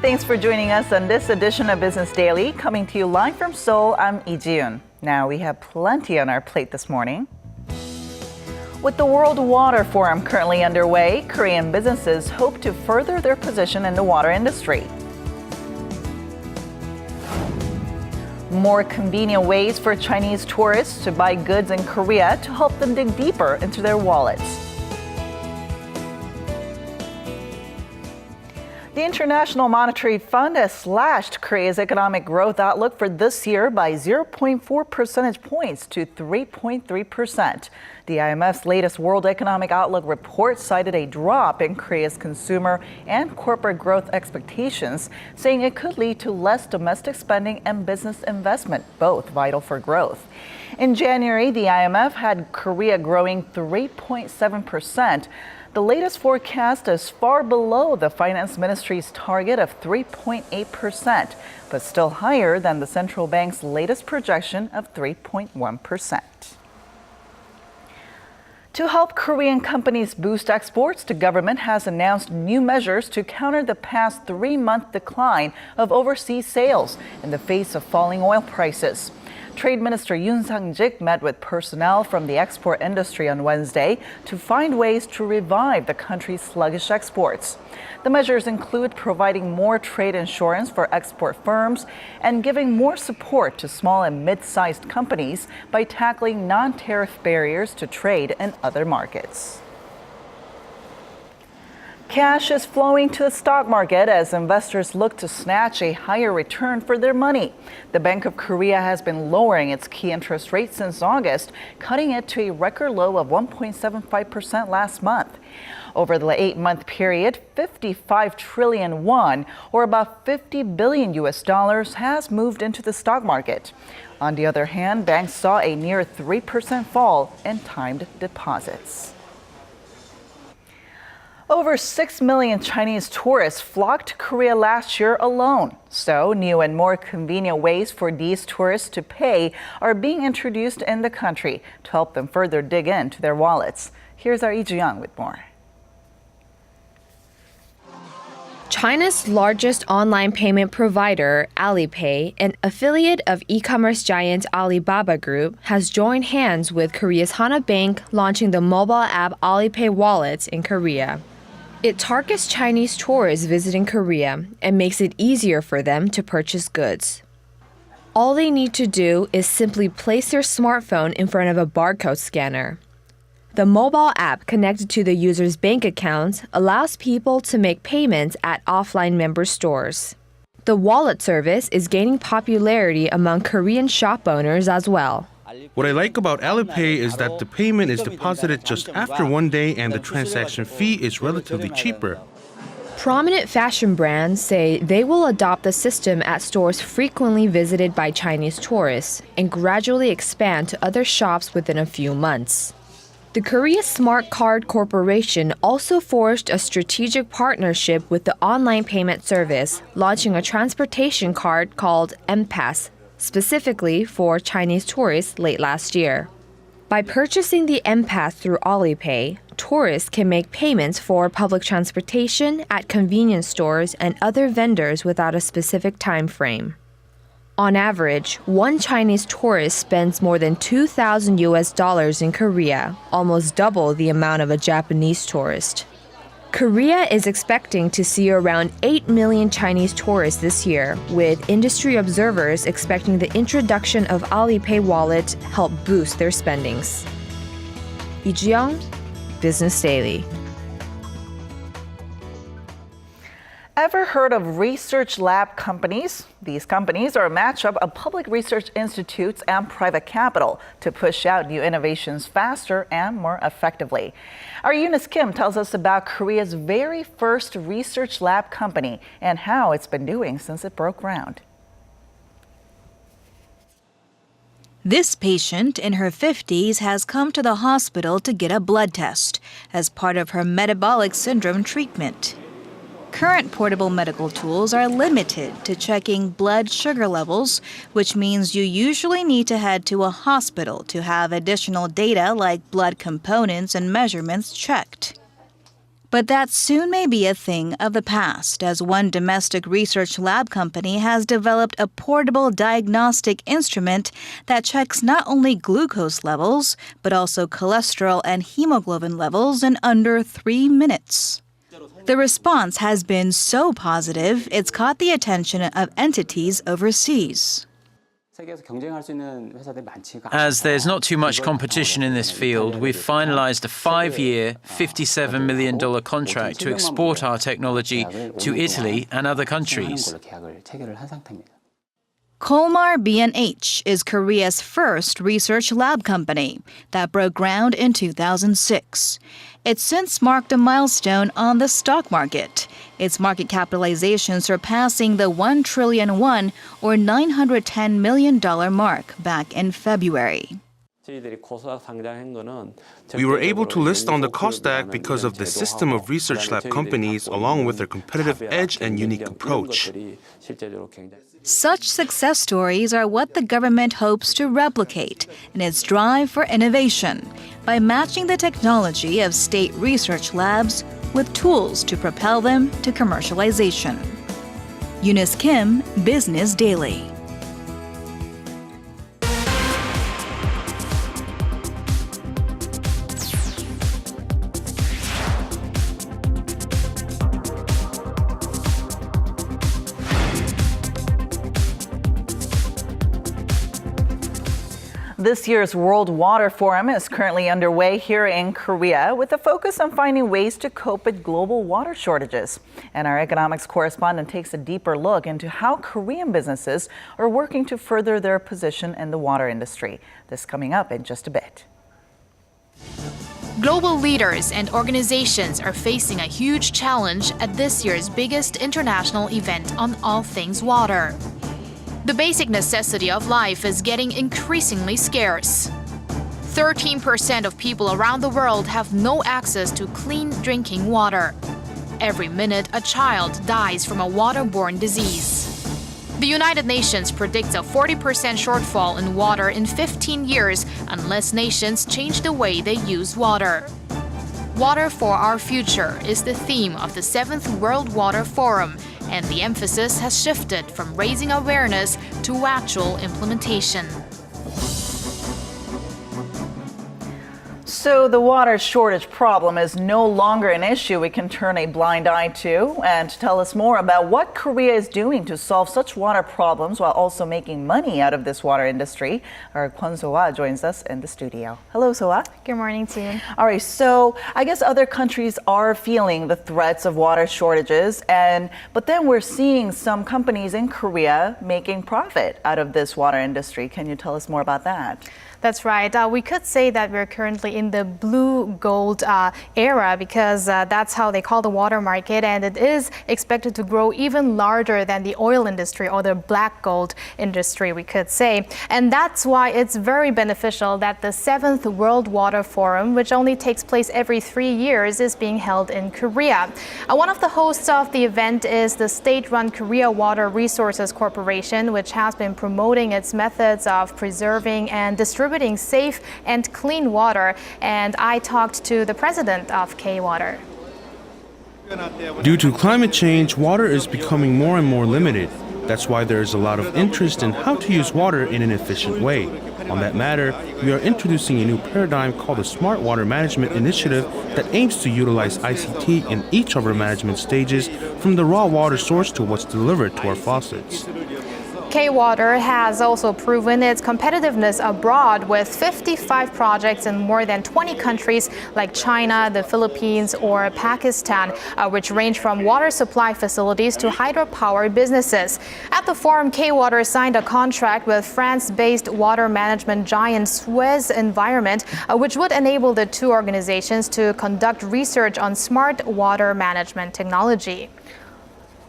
Thanks for joining us on this edition of Business Daily. Coming to you live from Seoul, I'm Lee Ji-yoon. Now, we have plenty on our plate this morning. With the World Water Forum currently underway, Korean businesses hope to further their position in the water industry. More convenient ways for Chinese tourists to buy goods in Korea to help them dig deeper into their wallets. The International Monetary Fund has slashed Korea's economic growth outlook for this year by 0.4 percentage points to 3.3%. The IMF's latest World Economic Outlook report cited a drop in Korea's consumer and corporate growth expectations, saying it could lead to less domestic spending and business investment, both vital for growth. In January, the IMF had Korea growing 3.7%. The latest forecast is far below the Finance Ministry's target of 3.8%, but still higher than the central bank's latest projection of 3.1%. To help Korean companies boost exports, the government has announced new measures to counter the past 3-month decline of overseas sales in the face of falling oil prices. Trade Minister Yoon Sang-jik met with personnel from the export industry on Wednesday to find ways to revive the country's sluggish exports. The measures include providing more trade insurance for export firms and giving more support to small and mid-sized companies by tackling non-tariff barriers to trade in other markets. Cash is flowing to the stock market as investors look to snatch a higher return for their money. The Bank of Korea has been lowering its key interest rate since August, cutting it to a record low of 1.75% last month. Over the 8-month period, 55 trillion won, or about $50 billion has moved into the stock market. On the other hand, banks saw a near 3% fall in timed deposits. Over 6 million Chinese tourists flocked to Korea last year alone. So, new and more convenient ways for these tourists to pay are being introduced in the country to help them further dig into their wallets. Here's our Lee Ji-young with more. China's largest online payment provider, Alipay, an affiliate of e-commerce giant Alibaba Group, has joined hands with Korea's Hana Bank, launching the mobile app Alipay Wallet in Korea. It targets Chinese tourists visiting Korea and makes it easier for them to purchase goods. All they need to do is simply place their smartphone in front of a barcode scanner. The mobile app connected to the user's bank account allows people to make payments at offline member stores. The wallet service is gaining popularity among Korean shop owners as well. What I like about Alipay is that the payment is deposited just after 1 day and the transaction fee is relatively cheaper. Prominent fashion brands say they will adopt the system at stores frequently visited by Chinese tourists and gradually expand to other shops within a few months. The Korea Smart Card Corporation also forged a strategic partnership with the online payment service, launching a transportation card called M-Pass, specifically for Chinese tourists late last year. By purchasing the M-Pass through Alipay, tourists can make payments for public transportation at convenience stores and other vendors without a specific time frame. On average, one Chinese tourist spends more than $2,000 in Korea, almost double the amount of a Japanese tourist. Korea is expecting to see around 8 million Chinese tourists this year, with industry observers expecting the introduction of Alipay Wallet help boost their spendings. Lee Ji-young, Business Daily. Ever heard of research lab companies? These companies are a matchup of public research institutes and private capital to push out new innovations faster and more effectively. Our Eunice Kim tells us about Korea's very first research lab company and how it's been doing since it broke ground. This patient in her 50s has come to the hospital to get a blood test as part of her metabolic syndrome treatment. Current portable medical tools are limited to checking blood sugar levels, which means you usually need to head to a hospital to have additional data like blood components and measurements checked. But that soon may be a thing of the past, as one domestic research lab company has developed a portable diagnostic instrument that checks not only glucose levels, but also cholesterol and hemoglobin levels in under 3 minutes. The response has been so positive, it's caught the attention of entities overseas. As there's not too much competition in this field, we've finalized a 5-year, $57 million contract to export our technology to Italy and other countries. Kolmar B&H is Korea's first research lab company that broke ground in 2006. It's since marked a milestone on the stock market, its market capitalization surpassing the 1 trillion won or $910 million mark back in February. We were able to list on the KOSDAQ because of the system of research lab companies along with their competitive edge and unique approach. Such success stories are what the government hopes to replicate in its drive for innovation by matching the technology of state research labs with tools to propel them to commercialization. Eunice Kim, Business Daily. This year's World Water Forum is currently underway here in Korea with a focus on finding ways to cope with global water shortages. And our economics correspondent takes a deeper look into how Korean businesses are working to further their position in the water industry. This coming up in just a bit. Global leaders and organizations are facing a huge challenge at this year's biggest international event on all things water. The basic necessity of life is getting increasingly scarce. 13% of people around the world have no access to clean drinking water. Every minute, a child dies from a waterborne disease. The United Nations predicts a 40% shortfall in water in 15 years unless nations change the way they use water. Water for our future is the theme of the 7th World Water Forum, and the emphasis has shifted from raising awareness to actual implementation. So the water shortage problem is no longer an issue we can turn a blind eye to. And to tell us more about what Korea is doing to solve such water problems while also making money out of this water industry, our Kwon So-ah joins us in the studio. Hello, So-ah. Good morning, team. All right, so I guess other countries are feeling the threats of water shortages, but then we're seeing some companies in Korea making profit out of this water industry. Can you tell us more about that? That's right. We could say that we're currently in the blue gold era because that's how they call the water market, and it is expected to grow even larger than the oil industry or the black gold industry, we could say. And that's why it's very beneficial that the 7th World Water Forum, which only takes place every 3 years, is being held in Korea. One of the hosts of the event is the state-run Korea Water Resources Corporation, which has been promoting its methods of preserving and distributing safe and clean water. And I talked to the president of K-Water. Due to climate change, water is becoming more and more limited. That's why there is a lot of interest in how to use water in an efficient way. On that matter, we are introducing a new paradigm called the Smart Water Management Initiative that aims to utilize ICT in each of our management stages, from the raw water source to what's delivered to our faucets. K-Water has also proven its competitiveness abroad with 55 projects in more than 20 countries like China, the Philippines, or Pakistan, which range from water supply facilities to hydropower businesses. At the forum, K-Water signed a contract with France-based water management giant Suez Environment, which would enable the two organizations to conduct research on smart water management technology.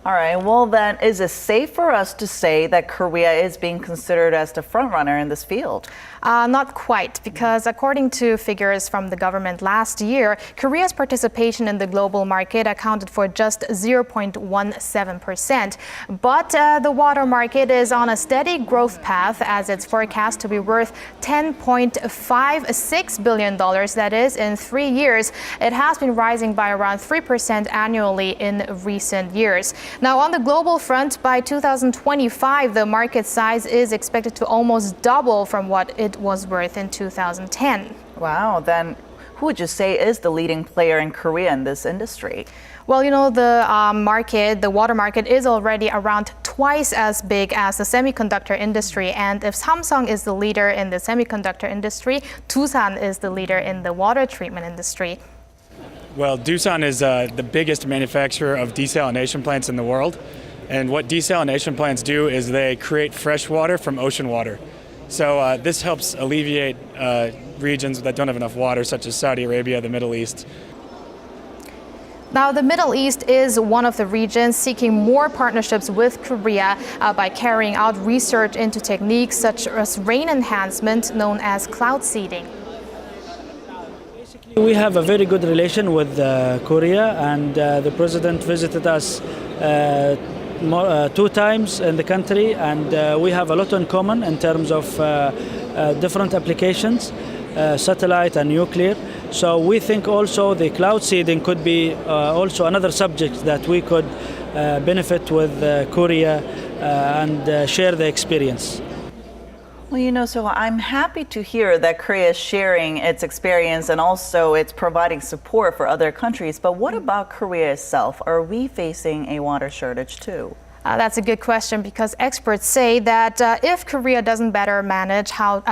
All right, well then, is it safe for us to say that Korea is being considered as the front runner in this field? Not quite, because according to figures from the government last year, Korea's participation in the global market accounted for just 0.17%. But the water market is on a steady growth path, as it's forecast to be worth $10.56 billion, that is, in 3 years. It has been rising by around 3% annually in recent years. Now, on the global front, by 2025, the market size is expected to almost double from what it was worth in 2010. Wow, then who would you say is the leading player in Korea in this industry? Well, the water market is already around twice as big as the semiconductor industry. And if Samsung is the leader in the semiconductor industry, Doosan is the leader in the water treatment industry. Well, Doosan is the biggest manufacturer of desalination plants in the world. And what desalination plants do is they create fresh water from ocean water. So this helps alleviate regions that don't have enough water, such as Saudi Arabia, the Middle East. Now, the Middle East is one of the regions seeking more partnerships with Korea by carrying out research into techniques such as rain enhancement, known as cloud seeding. We have a very good relation with Korea, and the president visited us 2 times in the country, and we have a lot in common in terms of different applications, satellite and nuclear. So we think also the cloud seeding could be also another subject that we could benefit with Korea and share the experience. Well, so I'm happy to hear that Korea is sharing its experience and also it's providing support for other countries. But what about Korea itself? Are we facing a water shortage too? That's a good question, because experts say that if Korea doesn't better manage if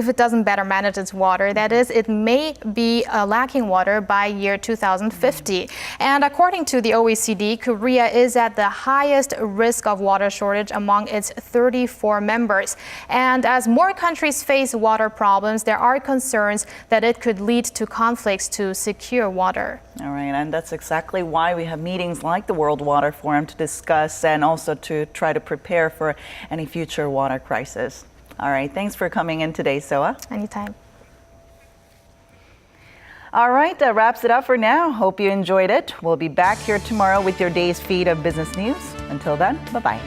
it doesn't better manage its water, that is, it may be lacking water by year 2050. And according to the OECD, Korea is at the highest risk of water shortage among its 34 members. And as more countries face water problems, there are concerns that it could lead to conflicts to secure water. All right, and that's exactly why we have meetings like the World Water Forum to discuss and also to try to prepare for any future water crisis. All right, thanks for coming in today, Soa. Anytime. All right, that wraps it up for now. Hope you enjoyed it. We'll be back here tomorrow with your day's feed of business news. Until then, bye-bye.